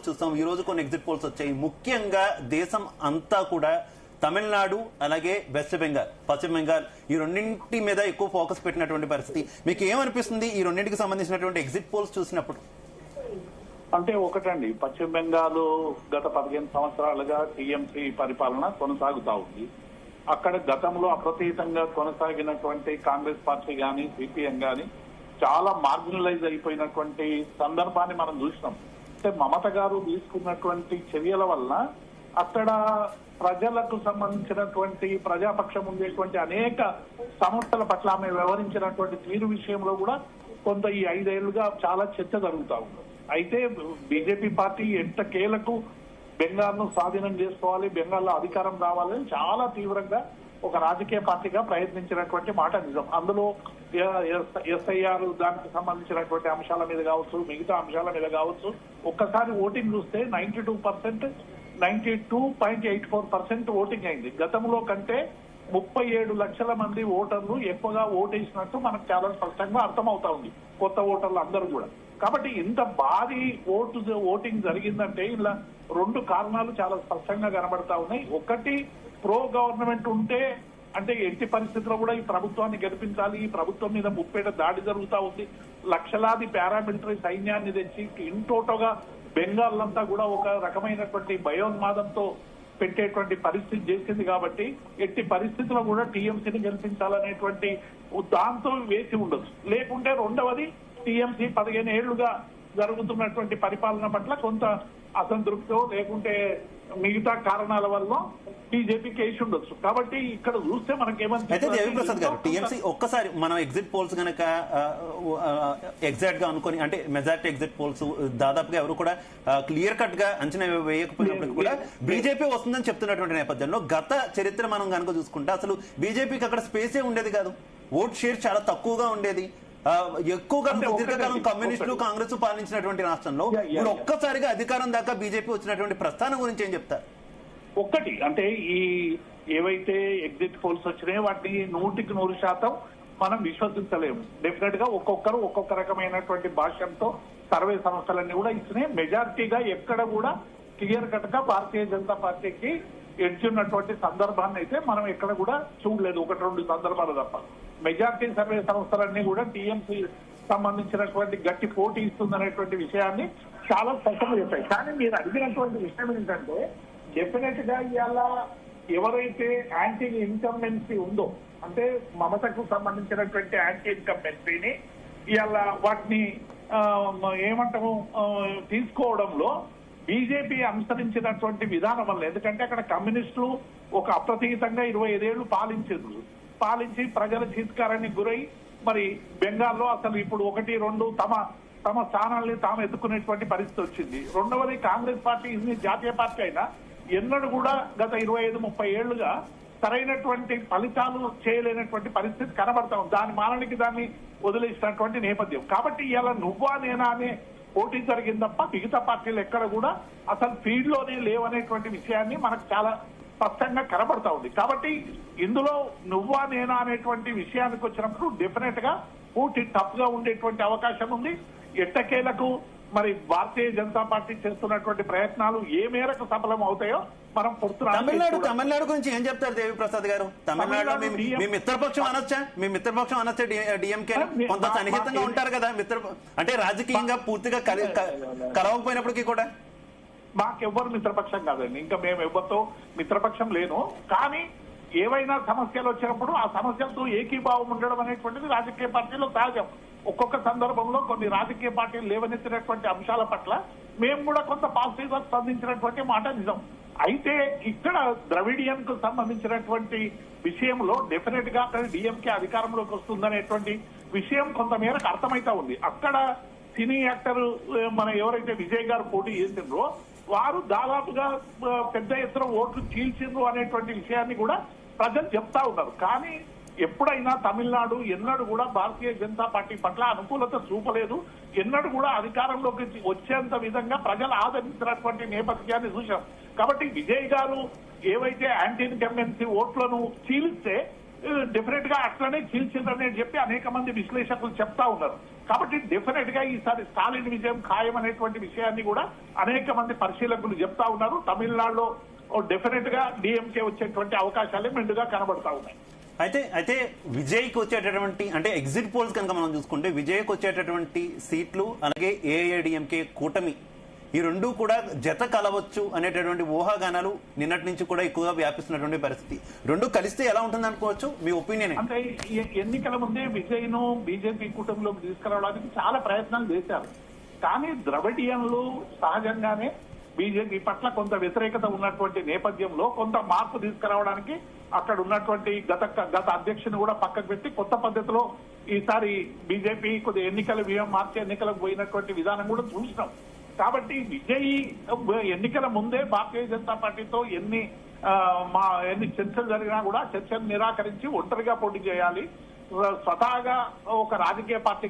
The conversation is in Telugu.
పోల్స్ చూస్తాం, ఈ రోజు కొన్ని ఎగ్జిట్ పోల్స్ వచ్చాయి. ముఖ్యంగా దేశం అంతా కూడా తమిళనాడు అలాగే వెస్ట్ బెంగాల్, పశ్చిమ బెంగాల్ ఈ రెండింటి మీద ఎక్కువ ఫోకస్ పెట్టినటువంటి పరిస్థితి. మీకు ఏమనిపిస్తుంది ఈ రెండింటికి సంబంధించినటువంటి ఎగ్జిట్ పోల్స్ చూసినప్పుడు? అంటే ఒకటండి, పశ్చిమ బెంగాల్ గత 15 సంవత్సరాలుగా టీఎంసీ పరిపాలన కొనసాగుతా ఉంది. అక్కడ గతంలో అప్రతీతంగా కొనసాగినటువంటి కాంగ్రెస్ పార్టీ గాని సిపిఎం గాని చాలా మార్జినలైజ్ అయిపోయినటువంటి సందర్భాన్ని మనం చూసినాం. అంటే మమత గారు తీసుకున్నటువంటి చర్యల వల్ల అక్కడ ప్రజలకు సంబంధించినటువంటి ప్రజాపక్షం ఉండేటువంటి అనేక సమస్యల పట్ల ఆమె వ్యవహరించినటువంటి తీరు విషయంలో కూడా కొంత ఈ 5 ఏళ్లుగా చాలా చర్చ జరుగుతా ఉంది. అయితే బీజేపీ పార్టీ ఎట్టకేలకు బెంగాల్ను స్వాధీనం చేసుకోవాలి, బెంగాల్లో అధికారం రావాలని చాలా తీవ్రంగా ఒక రాజకీయ పార్టీగా ప్రయత్నించినటువంటి మాట నిజం. అందులో ఎస్ఐఆర్ దానికి సంబంధించినటువంటి అంశాల మీద కావచ్చు, మిగతా అంశాల మీద కావచ్చు, ఒక్కసారి ఓటింగ్ చూస్తే 92.84% ఓటింగ్ అయింది. గతంలో కంటే 37 లక్షల మంది ఓటర్లు ఎక్కువగా ఓటేసినట్టు మనకు చాలా స్పష్టంగా అర్థమవుతా ఉంది, కొత్త ఓటర్లు అందరూ కూడా. కాబట్టి ఇంత భారీ ఓటింగ్ జరిగిందంటే ఇలా 2 కారణాలు చాలా స్పష్టంగా కనబడతా ఉన్నాయి. ఒకటి, ప్రో గవర్నమెంట్ ఉంటే అంటే ఎట్టి పరిస్థితుల్లో కూడా ఈ ప్రభుత్వాన్ని గెలిపించాలి, ఈ ప్రభుత్వం మీద ముప్పేట దాడి జరుగుతా ఉంది, లక్షలాది పారామిలిటరీ సైన్యాన్ని తెచ్చి ఇంటోటోగా బెంగాల్ అంతా కూడా ఒక రకమైనటువంటి భయోన్మాదంతో పెట్టేటువంటి పరిస్థితి చేసింది. కాబట్టి ఎట్టి పరిస్థితుల్లో కూడా టీఎంసీని గెలిపించాలనేటువంటి దాంతో వేసి ఉండొచ్చు. లేకుంటే రెండవది, టీఎంసీ 15 ఏళ్లుగా జరుగుతున్నటువంటి పరిపాలన పట్ల కొంత అసంతృప్తో లేకుంటే మిగతా కారణాల వల్ల బీజేపీ కేసు ఉండొచ్చు. కాబట్టి ఇక్కడ చూస్తే అయితే దేవిప్రసాద్ గారు, టీఎంసీ ఒక్కసారి మనం ఎగ్జిట్ పోల్స్ కనుక ఎగ్జాక్ట్ గా అనుకుని, అంటే మెజారిటీ ఎగ్జిట్ పోల్స్ దాదాపుగా ఎవరు కూడా క్లియర్ కట్ గా అంచనా వేయకపోయినప్పటికీ కూడా బీజేపీ వస్తుందని చెప్తున్నటువంటి నేపథ్యంలో గత చరిత్ర మనం కనుక చూసుకుంటే అసలు బీజేపీకి అక్కడ స్పేసే ఉండేది కాదు, ఓట్ షేర్ చాలా తక్కువగా ఉండేది. ఎక్కువగా దీర్ఘకాలం కమ్యూనిస్టులు కాంగ్రెస్ పాలించినటువంటి రాష్ట్రంలో ఇప్పుడు ఒక్కసారిగా అధికారం దాకా బీజేపీ వచ్చినటువంటి ప్రస్థానం గురించి ఏం చెప్తారు? ఒక్కటి అంటే ఈ ఏవైతే ఎగ్జిట్ పోల్స్ వచ్చినాయో వాటిని 100% మనం విశ్వసించలేము. డెఫినెట్ గా ఒక్కొక్కరు ఒక్కొక్క రకమైనటువంటి భాష్యంతో సర్వే సంస్థలన్నీ కూడా ఇచ్చినాయి. మెజారిటీగా ఎక్కడ కూడా క్లియర్ కట్ గా భారతీయ జనతా పార్టీకి ఎడ్జ్ ఉన్నటువంటి సందర్భాన్ని అయితే మనం ఎక్కడ కూడా చూడలేదు, 1-2 సందర్భాలు తప్ప. మెజారిటీ సర్వే సంస్థలన్నీ కూడా టీఎంసీ సంబంధించినటువంటి గట్టి పోటీ ఇస్తుందనేటువంటి విషయాన్ని చాలా స్పష్టంగా చెప్పాయి. కానీ మీరు అడిగినటువంటి విషయం ఏంటంటే, డెఫినెట్ గా ఇవాళ ఎవరైతే యాంటీ ఇన్కంబెన్సీ ఉందో, అంటే మమతకు సంబంధించినటువంటి యాంటీ ఇన్కంబెన్సీని ఇవాళ వాటిని ఏమంటాము తీసుకోవడంలో బీజేపీ అనుసరించినటువంటి విధానం వల్ల, ఎందుకంటే అక్కడ కమ్యూనిస్టులు ఒక అప్రతీతంగా 25 ఏళ్లు పాలించి ప్రజల చీత్కారాన్ని గురై మరి బెంగాల్లో అసలు ఇప్పుడు 1-2 తమ స్థానాల్ని తాము ఎత్తుకునేటువంటి పరిస్థితి వచ్చింది. రెండవది, కాంగ్రెస్ పార్టీ ఇన్ని జాతీయ పార్టీ అయినా ఎన్నడూ కూడా గత 25-30 ఏళ్లుగా సరైనటువంటి ఫలితాలు చేయలేనటువంటి పరిస్థితి కనబడతా ఉంది. దాని మాననికి దాన్ని వదిలేసినటువంటి నేపథ్యం. కాబట్టి ఇలా నువ్వా నేనా అనే పోటీ జరిగింది తప్ప మిగతా పార్టీలు ఎక్కడ కూడా అసలు ఫీల్డ్ లోనే లేవనేటువంటి విషయాన్ని మనకు చాలా స్పష్టంగా కనబడతా ఉంది. కాబట్టి ఇందులో నువ్వా నేనా అనేటువంటి విషయానికి వచ్చినప్పుడు డెఫినెట్ గా పోటీ టఫ్ గా ఉండేటువంటి అవకాశం ఉంది. ఎట్టకేలకు మరి భారతీయ జనతా పార్టీ చేస్తున్నటువంటి ప్రయత్నాలు ఏ మేరకు సఫలం అవుతాయో మనం తమిళనాడు గురించి ఏం చెప్తారు దేవిప్రసాద్ గారు? తమిళనాడులో మీ మిత్రపక్షం అనొచ్చా? మీ మిత్రపక్షం అనొచ్చా? డిఎంకే కొంత సన్నిహితంగా ఉంటారు కదా అంటే రాజకీయంగా పూర్తిగా కలవకపోయినప్పటికీ కూడా. మాకెవ్వరు మిత్రపక్షం కాదండి, ఇంకా మేము ఎవరితో మిత్రపక్షం లేను. కానీ ఏవైనా సమస్యలు వచ్చినప్పుడు ఆ సమస్యలతో ఏకీభావం ఉండడం అనేటువంటిది రాజకీయ పార్టీలో సహజం. ఒక్కొక్క సందర్భంలో కొన్ని రాజకీయ పార్టీలు లేవనెత్తినటువంటి అంశాల పట్ల మేము కూడా కొంత పాజిటివ్ గా స్పందించినటువంటి మాట నిజం. అయితే ఇక్కడ ద్రవిడియన్ కు సంబంధించినటువంటి విషయంలో డెఫినెట్ గా అక్కడ డిఎంకే అధికారంలోకి వస్తుందనేటువంటి విషయం కొంతమేరకు అర్థమైతా ఉంది. అక్కడ సినీ యాక్టర్ మన ఎవరైతే విజయ్ గారు పోటీ చేసిండ్రో వారు దాదాపుగా పెద్ద ఎత్తున ఓట్లు చీల్చిండ్రు అనేటువంటి విషయాన్ని కూడా ప్రజలు చెప్తా ఉన్నారు. కానీ ఎప్పుడైనా తమిళనాడు ఎన్నడూ కూడా భారతీయ జనతా పార్టీ పట్ల అనుకూలత చూపలేదు, ఎన్నడూ కూడా అధికారంలోకి వచ్చేంత విధంగా ప్రజలు ఆదరించినటువంటి నేపథ్యాన్ని చూశాం. కాబట్టి విజయ్ గారు ఏవైతే యాంటీ ఇన్కంబెన్సీ ఓట్లను చీలిస్తే డెఫినెట్ గా అట్లనే చీల్చిందని చెప్పి అనేక మంది విశ్లేషకులు చెప్తా ఉన్నారు. కాబట్టి డెఫినెట్ గా ఈసారి స్టాలిన్ విజయం ఖాయం అనేటువంటి విషయాన్ని కూడా అనేక మంది పరిశీలకులు చెప్తా ఉన్నారు. తమిళనాడులో డెఫినెట్ గా డిఎంకే వచ్చేటువంటి అవకాశాలే మెండుగా కనబడతా ఉన్నాయి. అయితే విజయ్కి వచ్చేటటువంటి అంటే ఎగ్జిట్ పోల్స్ కనుక మనం చూసుకుంటే విజయ్కి వచ్చేటటువంటి సీట్లు అలాగే ఏఐఏడిఎంకే కూటమి ఈ రెండు కూడా జత కలవచ్చు అనేటటువంటి ఊహాగానాలు నిన్నటి నుంచి కూడా ఎక్కువగా వ్యాపిస్తున్నటువంటి పరిస్థితి. రెండు కలిస్తే ఎలా ఉంటుంది అనుకోవచ్చు, మీ ఒపీనియన్? అంటే ఎన్నికల ముందే విజయ్ ను బీజేపీ కూటమిలోకి తీసుకురావడానికి చాలా ప్రయత్నాలు చేశారు. కానీ ద్రవిడియన్లు సహజంగానే బీజేపీ పట్ల కొంత వ్యతిరేకత ఉన్నటువంటి నేపథ్యంలో కొంత మార్పు తీసుకురావడానికి అక్కడ ఉన్నటువంటి గత అధ్యక్షుని కూడా పక్కకు పెట్టి కొత్త పద్ధతిలో ఈసారి బీజేపీ కొద్ది ఎన్నికల వ్యూహం మార్చి ఎన్నికలకు పోయినటువంటి విధానం కూడా చూసినాం. కాబట్టి విజయ్ ఎన్నికల ముందే భారతీయ జనతా పార్టీతో ఎన్ని చర్చలు జరిగినా కూడా చర్చలు నిరాకరించి ఒంటరిగా పోటీ చేయాలి, స్వతహాగా ఒక రాజకీయ పార్టీ